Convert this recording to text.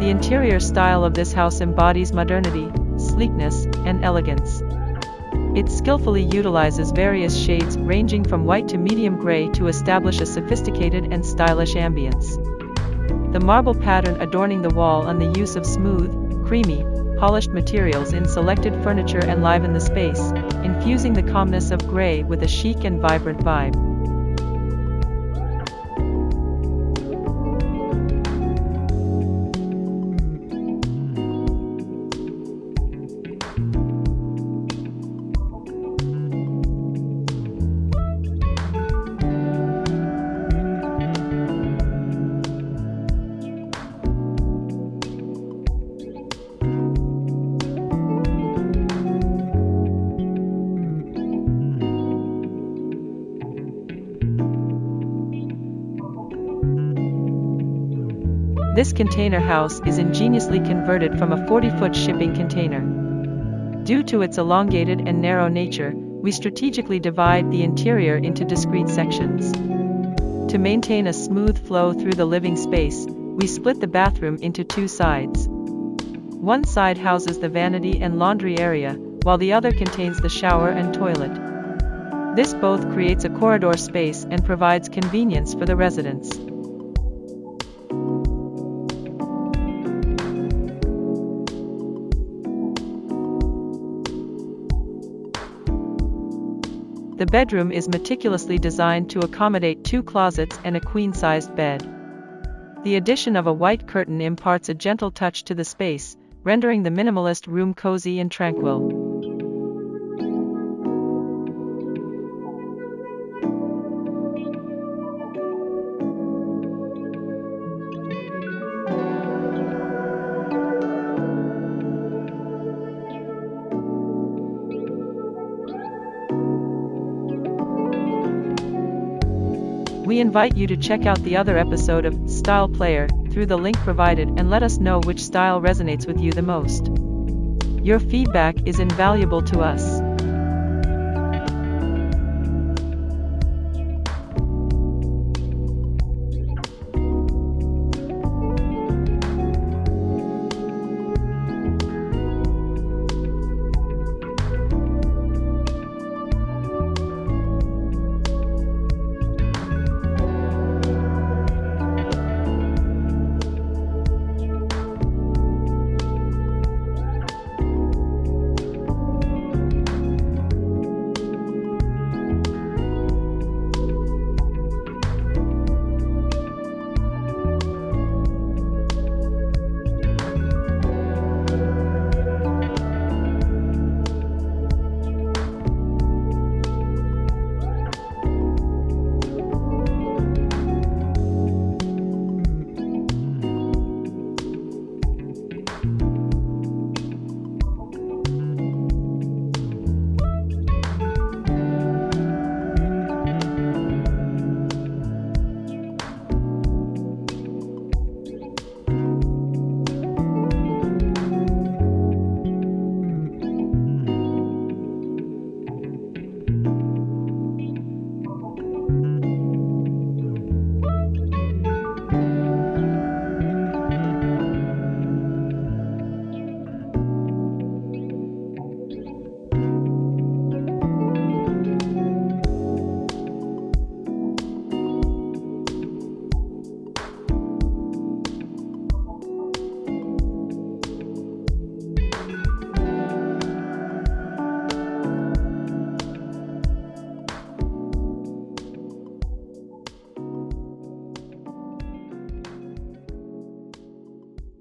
The interior style of this house embodies modernity, sleekness, and elegance. It skillfully utilizes various shades ranging from white to medium gray to establish a sophisticated and stylish ambience. The marble pattern adorning the wall and the use of smooth, creamy, polished materials in selected furniture enliven the space, infusing the calmness of gray with a chic and vibrant vibe. This container house is ingeniously converted from a 40-foot shipping container. Due to its elongated and narrow nature, we strategically divide the interior into discrete sections. To maintain a smooth flow through the living space, we split the bathroom into two sides. One side houses the vanity and laundry area, while the other contains the shower and toilet. This both creates a corridor space and provides convenience for the residents. The bedroom is meticulously designed to accommodate 2 closets and a queen-sized bed. The addition of a white curtain imparts a gentle touch to the space, rendering the minimalist room cozy and tranquil. We invite you to check out the other episode of Style Player through the link provided and let us know which style resonates with you the most. Your feedback is invaluable to us.